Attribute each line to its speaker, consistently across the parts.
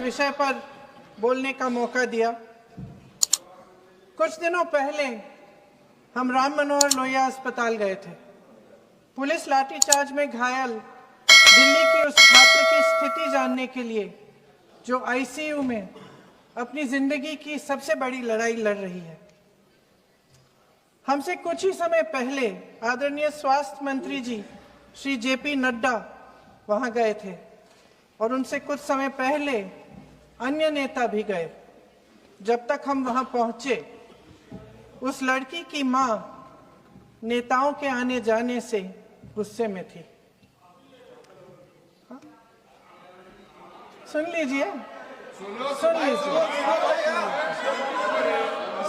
Speaker 1: विषय पर बोलने का मौका दिया। कुछ दिनों पहले हम राम मनोहर लोहिया अस्पताल गए थे। पुलिस लाठीचार्ज में घायल दिल्ली की उस छात्र की स्थिति जानने के लिए जो आईसीयू में अपनी जिंदगी की सबसे बड़ी लड़ाई लड़ रही है। हमसे कुछ ही समय पहले आदरणीय स्वास्थ्य मंत्री जी श्री जेपी नड्डा वहां गए थे और उनसे कुछ समय पहले अन्य नेता भी गए। जब तक हम वहां पहुंचे, उस लड़की की मां नेताओं के आने जाने से गुस्से में थी। सुन लीजिए,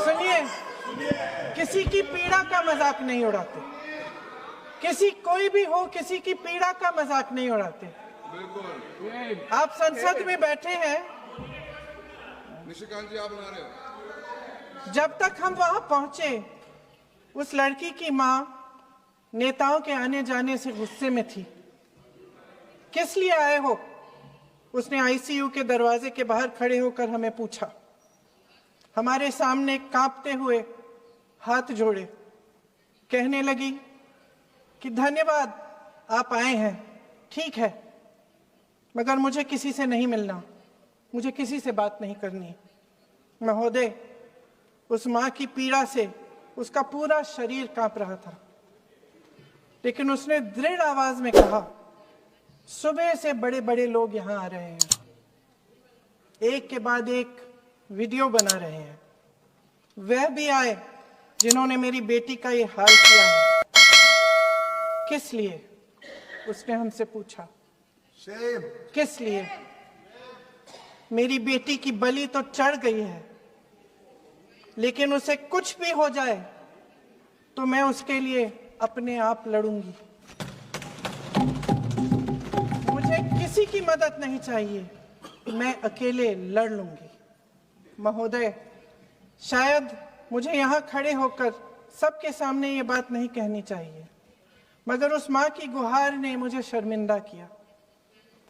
Speaker 1: सुनिए, किसी की पीड़ा का मजाक नहीं उड़ाते। कोई भी हो, किसी की पीड़ा का मजाक नहीं उड़ाते। आप संसद में बैठे हैं,
Speaker 2: निशिकांत जी आप बना रहे हो।
Speaker 1: जब तक हम वहां पहुंचे, उस लड़की की मां नेताओं के आने जाने से गुस्से में थी। किस लिए आए हो? उसने आईसीयू के दरवाजे के बाहर खड़े होकर हमें पूछा। हमारे सामने कांपते हुए हाथ जोड़े कहने लगी कि धन्यवाद, आप आए हैं, ठीक है, मगर मुझे किसी से नहीं मिलना, मुझे किसी से बात नहीं करनी। महोदय, उस मां की पीड़ा से उसका पूरा शरीर कांप रहा था, लेकिन उसने दृढ़ आवाज में कहा, सुबह से बड़े बड़े लोग यहां आ रहे हैं, एक के बाद एक वीडियो बना रहे हैं। वह भी आए जिन्होंने मेरी बेटी का ये हाल किया है। किस लिए? उसने हमसे पूछा। किस लिए? मेरी बेटी की बलि तो चढ़ गई है, लेकिन उसे कुछ भी हो जाए तो मैं उसके लिए अपने आप लड़ूंगी। मुझे किसी की मदद नहीं चाहिए, मैं अकेले लड़ लूंगी। महोदय, शायद मुझे यहाँ खड़े होकर सबके सामने ये बात नहीं कहनी चाहिए, मगर उस माँ की गुहार ने मुझे शर्मिंदा किया।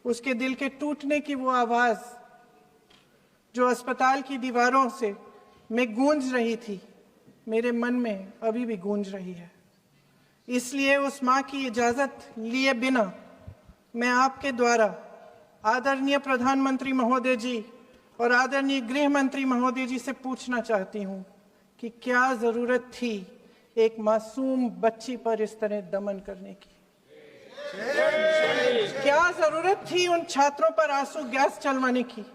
Speaker 1: उसके दिल के टूटने की वो आवाज जो अस्पताल की दीवारों से में गूंज रही थी, मेरे मन में अभी भी गूंज रही है। इसलिए उस माँ की इजाजत लिए बिना मैं आपके द्वारा आदरणीय प्रधानमंत्री महोदय जी और आदरणीय गृह मंत्री महोदय जी से पूछना चाहती हूँ कि क्या जरूरत थी एक मासूम बच्ची पर इस तरह दमन करने की? क्या जरूरत थी उन छात्रों पर आंसू गैस चलवाने की,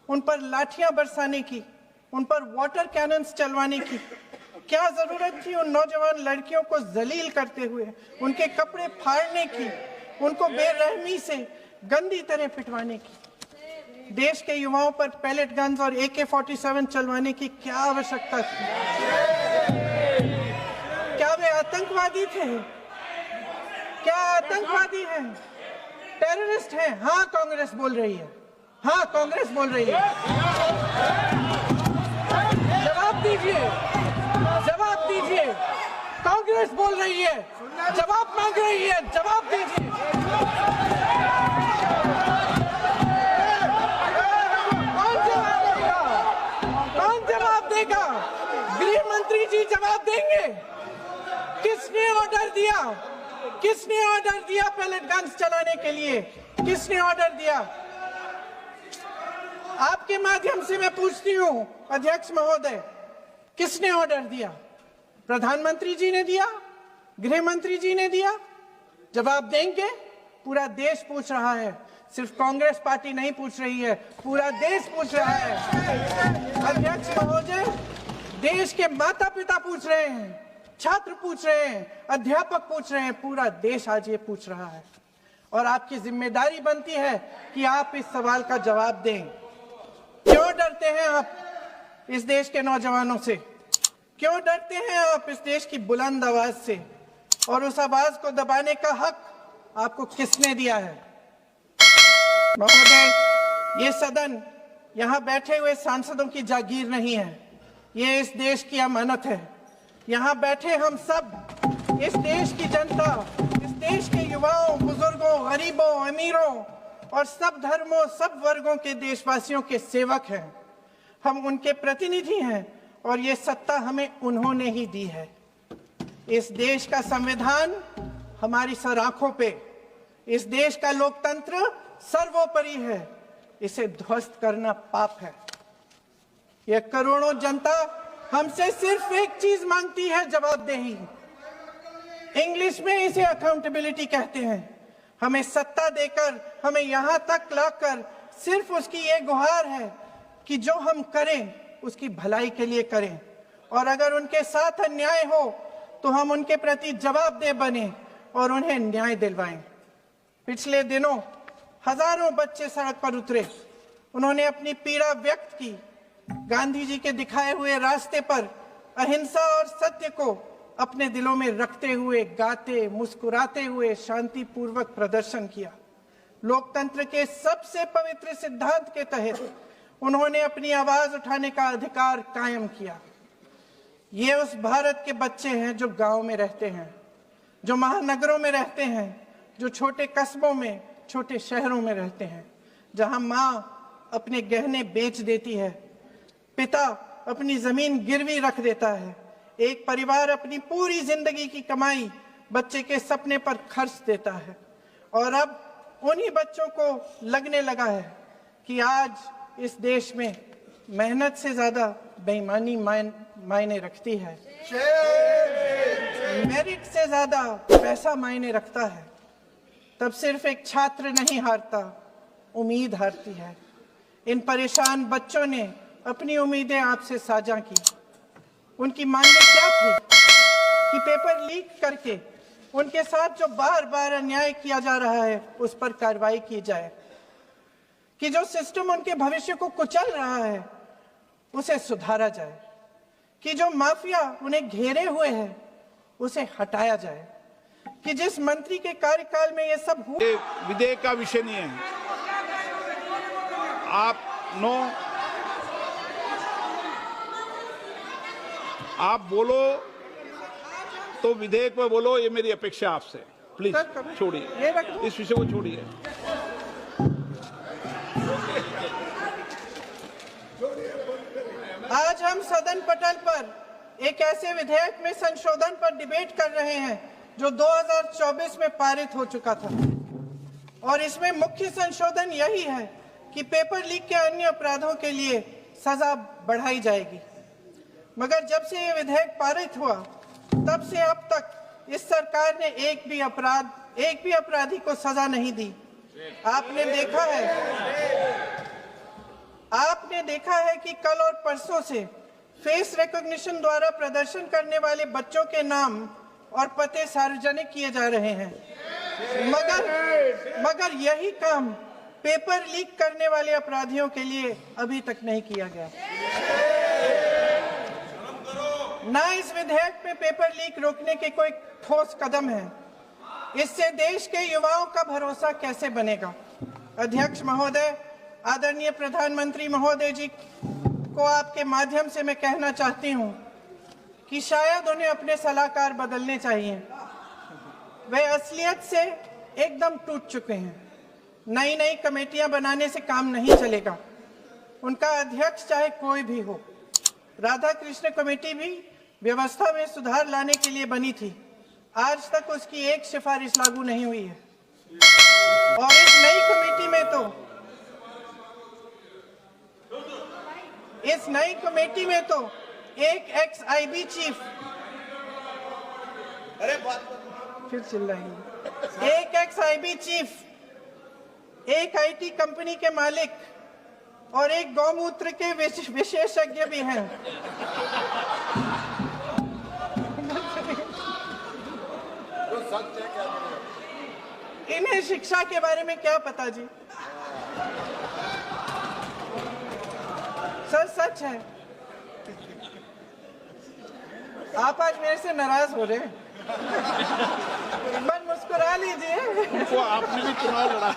Speaker 1: उन पर लाठियां बरसाने की, उन पर वाटर कैनन्स चलवाने की? क्या जरूरत थी उन नौजवान लड़कियों को जलील करते हुए उनके कपड़े फाड़ने की, उनको बेरहमी से गंदी तरह पिटवाने की? देश के युवाओं पर पैलेट गन्स और AK-47 चलवाने की क्या आवश्यकता थी? क्या वे आतंकवादी थे? क्या आतंकवादी हैं? टेररिस्ट हैं? हाँ, कांग्रेस बोल रही है। हाँ, कांग्रेस बोल रही है। जवाब दीजिए, जवाब दीजिए। कांग्रेस बोल रही है, जवाब मांग रही है, जवाब दीजिए। गृह मंत्री जी जवाब देंगे। किसने ऑर्डर दिया? किसने ऑर्डर दिया पैलेट गन्स चलाने के लिए? किसने ऑर्डर दिया? आपके माध्यम से मैं पूछती हूं अध्यक्ष महोदय, किसने ऑर्डर दिया? प्रधानमंत्री जी ने दिया? गृह मंत्री जी ने दिया? जवाब देंगे? पूरा देश पूछ रहा है, सिर्फ कांग्रेस पार्टी नहीं पूछ रही है, पूरा देश पूछ रहा है। अध्यक्ष महोदय, देश के माता पिता पूछ रहे हैं, छात्र पूछ रहे हैं, अध्यापक पूछ रहे हैं, पूरा देश आज ये पूछ रहा है। और आपकी जिम्मेदारी बनती है कि आप इस सवाल का जवाब दें। क्यों डरते हैं आप इस देश के नौजवानों से? क्यों डरते हैं आप इस देश की बुलंद आवाज से? और उस आवाज को दबाने का हक आपको किसने दिया है? महोदय, ये सदन यहाँ बैठे हुए सांसदों की जागीर नहीं है, ये इस देश की अमानत है। यहाँ बैठे हम सब, इस देश की जनता, इस देश के युवाओं, बुजुर्गों, गरीबों, अमीरों, और सब धर्मों, सब वर्गों के देशवासियों के सेवक हैं। हम उनके प्रतिनिधि हैं और ये सत्ता हमें उन्होंने ही दी है। इस देश का संविधान हमारी सर आंखों पे, इस देश का लोकतंत्र सर्वोपरि है। इसे ध्वस्त करना पाप है। ये करोड़ों जनता हमसे सिर्फ एक चीज मांगती है, जवाबदेही। इंग्लिश में इसे अकाउंटेबिलिटी कहते हैं। हमें सत्ता देकर, हमें यहां तक लाकर सिर्फ उसकी ये गुहार है कि जो हम करें उसकी भलाई के लिए करें, और अगर उनके साथ अन्याय हो तो हम उनके प्रति जवाबदेह बने और उन्हें न्याय दिलवाएं। पिछले दिनों हजारों बच्चे सड़क पर उतरे। उन्होंने अपनी पीड़ा व्यक्त की। गांधी जी के दिखाए हुए रास्ते पर अहिंसा और सत्य को अपने दिलों में रखते हुए, गाते, मुस्कुराते हुए शांतिपूर्वक प्रदर्शन किया। लोकतंत्र के सबसे पवित्र सिद्धांत के तहत उन्होंने अपनी आवाज उठाने का अधिकार कायम किया। ये उस भारत के बच्चे हैं जो गांव में रहते हैं, जो महानगरों में रहते हैं, जो छोटे कस्बों में, छोटे शहरों में रहते हैं, जहां माँ अपने गहने बेच देती है, पिता अपनी जमीन गिरवी रख देता है, एक परिवार अपनी पूरी जिंदगी की कमाई बच्चे के सपने पर खर्च देता है। और अब उन्हीं बच्चों को लगने लगा है कि आज इस देश में मेहनत से ज्यादा बेईमानी मायने रखती है, मेरिट से ज्यादा पैसा मायने रखता है। तब सिर्फ एक छात्र नहीं हारता, उम्मीद हारती है। इन परेशान बच्चों ने अपनी उम्मीदें आपसे साझा की। उनकी मांगे क्या थी कि पेपर लीक करके उनके साथ जो बार बार अन्याय किया जा रहा है उस पर कार्रवाई की जाए, कि जो सिस्टम उनके भविष्य को कुचल रहा है उसे सुधारा जाए, कि जो माफिया उन्हें घेरे हुए है उसे हटाया जाए, कि जिस मंत्री के कार्यकाल में ये सब हुआ।
Speaker 3: विधेयक का विषय नहीं है। आप बोलो तो विधेयक पर बोलो, ये मेरी अपेक्षा आपसे। प्लीज छोड़िए, इस विषय को छोड़िए।
Speaker 1: आज हम सदन पटल पर एक ऐसे विधेयक में संशोधन पर डिबेट कर रहे हैं जो 2024 में पारित हो चुका था, और इसमें मुख्य संशोधन यही है कि पेपर लीक के अन्य अपराधों के लिए सजा बढ़ाई जाएगी। मगर जब से ये विधेयक पारित हुआ तब से अब तक इस सरकार ने एक भी अपराधी को सजा नहीं दी। आपने देखा है कि कल और परसों से फेस रिकॉग्निशन द्वारा प्रदर्शन करने वाले बच्चों के नाम और पते सार्वजनिक किए जा रहे हैं, मगर यही काम पेपर लीक करने वाले अपराधियों के लिए अभी तक नहीं किया गया। ना इस विधेयक में पेपर लीक रोकने के कोई ठोस कदम है। इससे देश के युवाओं का भरोसा कैसे बनेगा? अध्यक्ष महोदय, आदरणीय प्रधानमंत्री महोदय जी को आपके माध्यम से मैं कहना चाहती हूं कि शायद उन्हें अपने सलाहकार बदलने चाहिए। वे असलियत से एकदम टूट चुके हैं। नई कमेटियां बनाने से काम नहीं चलेगा। उनका अध्यक्ष चाहे कोई भी हो। राधा कृष्ण कमेटी भी व्यवस्था में सुधार लाने के लिए बनी थी। आज तक उसकी एक सिफारिश लागू नहीं हुई है। और इस नई कमेटी में तो एक एक्स-आईबी चीफ, फिर चिल्लाएंगे, एक एक्स-आईबी चीफ, एक आईटी कंपनी के मालिक और एक गौमूत्र के विशेषज्ञ भी हैं। इन्हें शिक्षा के बारे में क्या पता जी? सर सच है। आप आज मेरे से नाराज हो रहे हैं। बस मुस्कुरा लीजिए।
Speaker 3: वो आपने भी चुनाव लड़ा।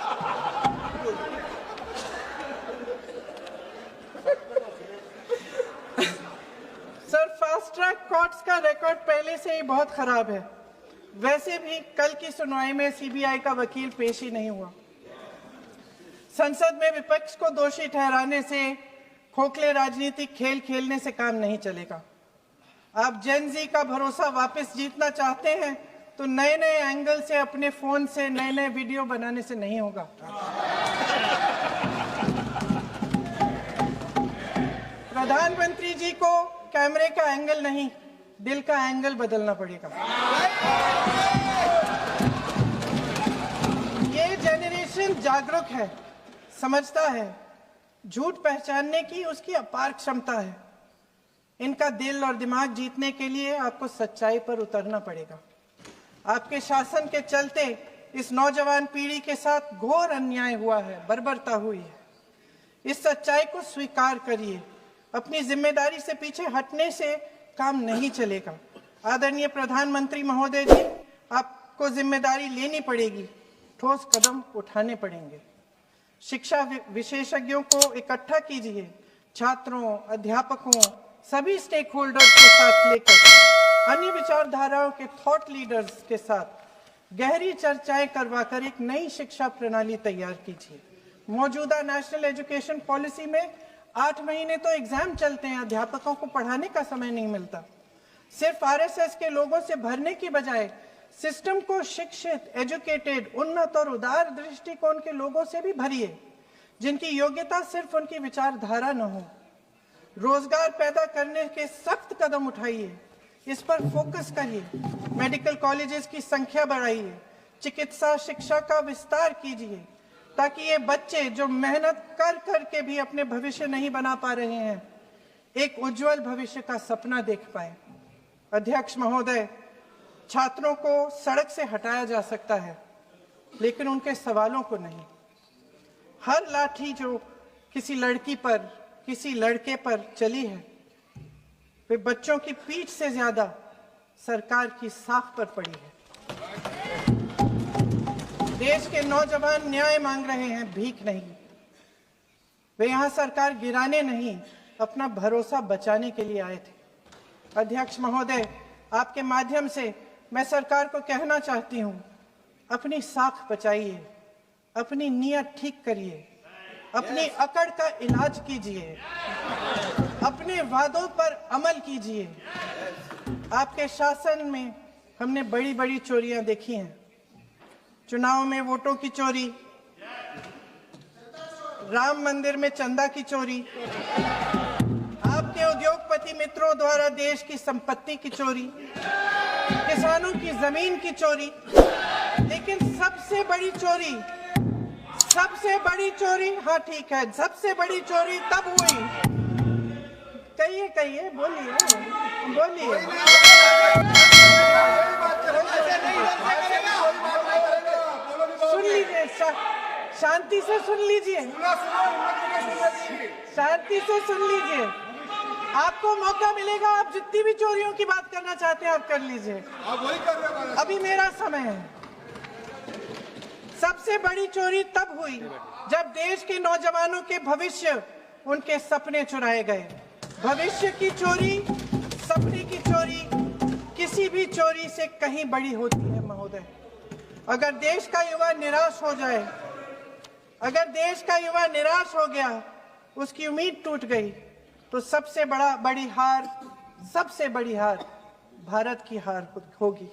Speaker 1: सर, फास्ट ट्रैक कोर्ट्स का रिकॉर्ड पहले से ही बहुत खराब है। वैसे भी कल की सुनवाई में सीबीआई का वकील पेश ही नहीं हुआ। संसद में विपक्ष को दोषी ठहराने से, खोखले राजनीतिक खेल खेलने से काम नहीं चलेगा। आप जेन जी का भरोसा वापस जीतना चाहते हैं तो नए नए एंगल से, अपने फोन से नए नए वीडियो बनाने से नहीं होगा। प्रधानमंत्री जी को कैमरे का एंगल नहीं, दिल का एंगल बदलना पड़ेगा। ये जेनरेशन जागरूक है, समझता है, झूठ पहचानने की उसकी अपार क्षमता है। इनका दिल और दिमाग जीतने के लिए आपको सच्चाई पर उतरना पड़ेगा। आपके शासन के चलते इस नौजवान पीढ़ी के साथ घोर अन्याय हुआ है, बर्बरता हुई है। इस सच्चाई को स्वीकार करिए। अपनी जिम्मेदारी से पीछे हटने से काम नहीं चलेगा। आदरणीय प्रधानमंत्री महोदय जी, आपको जिम्मेदारी लेनी पड़ेगी, ठोस कदम उठाने पड़ेंगे। शिक्षा विशेषज्ञों को इकट्ठा कीजिए, छात्रों, अध्यापकों, सभी स्टेक होल्डर्स को साथ लेकर, अन्य विचारधाराओं के थॉट लीडर्स के साथ गहरी चर्चाएं करवाकर एक नई शिक्षा प्रणाली तैयार कीजिए। मौजूदा नेशनल एजुकेशन पॉलिसी में 8 महीने तो एग्जाम चलते हैं, अध्यापकों को पढ़ाने का समय नहीं मिलता। सिर्फ आरएसएस के लोगों से भरने की बजाय सिस्टम को शिक्षित, एजुकेटेड, उन्नत और उदार दृष्टिकोण के लोगों से भी भरिए, जिनकी योग्यता सिर्फ उनकी विचारधारा न हो। रोजगार पैदा करने के सख्त कदम उठाइए, इस पर फोकस करिए। मेडिकल कॉलेजेस की संख्या बढ़ाइए, चिकित्सा शिक्षा का विस्तार कीजिए, ताकि ये बच्चे जो मेहनत कर कर के भी अपने भविष्य नहीं बना पा रहे हैं, एक उज्जवल भविष्य का सपना देख पाए। अध्यक्ष महोदय, छात्रों को सड़क से हटाया जा सकता है, लेकिन उनके सवालों को नहीं। हर लाठी जो किसी लड़की पर, किसी लड़के पर चली है, वे बच्चों की पीठ से ज्यादा सरकार की साख पर पड़ी है। देश के नौजवान न्याय मांग रहे हैं, भीख नहीं। वे यहां सरकार गिराने नहीं, अपना भरोसा बचाने के लिए आए थे। अध्यक्ष महोदय, आपके माध्यम से मैं सरकार को कहना चाहती हूं, अपनी साख बचाइए, अपनी नीयत ठीक करिए, अपनी अकड़ का इलाज कीजिए, अपने वादों पर अमल कीजिए। आपके शासन में हमने बड़ी बड़ी चोरियां देखी हैं। चुनाव में वोटों की चोरी, राम मंदिर में चंदा की चोरी, आपके उद्योगपति मित्रों द्वारा देश की संपत्ति की चोरी, किसानों की जमीन की चोरी। लेकिन सबसे बड़ी चोरी, हाँ ठीक है, सबसे बड़ी चोरी तब हुई। कहिए, बोलिए। सुन लीजिए, शांति से सुन लीजिए, शांति से सुन लीजिए। आपको मौका मिलेगा, आप जितनी भी चोरियों की बात करना चाहते हैं आप कर लीजिए, अभी मेरा समय है। सबसे बड़ी चोरी तब हुई जब देश के नौजवानों के भविष्य, उनके सपने चुराए गए। भविष्य की चोरी, सपने की चोरी किसी भी चोरी से कहीं बड़ी होती है महोदय। अगर देश का युवा निराश हो जाए, अगर देश का युवा निराश हो गया, उसकी उम्मीद टूट गई, तो सबसे बड़ी हार भारत की हार होगी।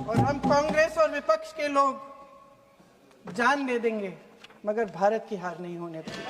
Speaker 1: और हम कांग्रेस और विपक्ष के लोग जान दे देंगे, मगर भारत की हार नहीं होने देंगे।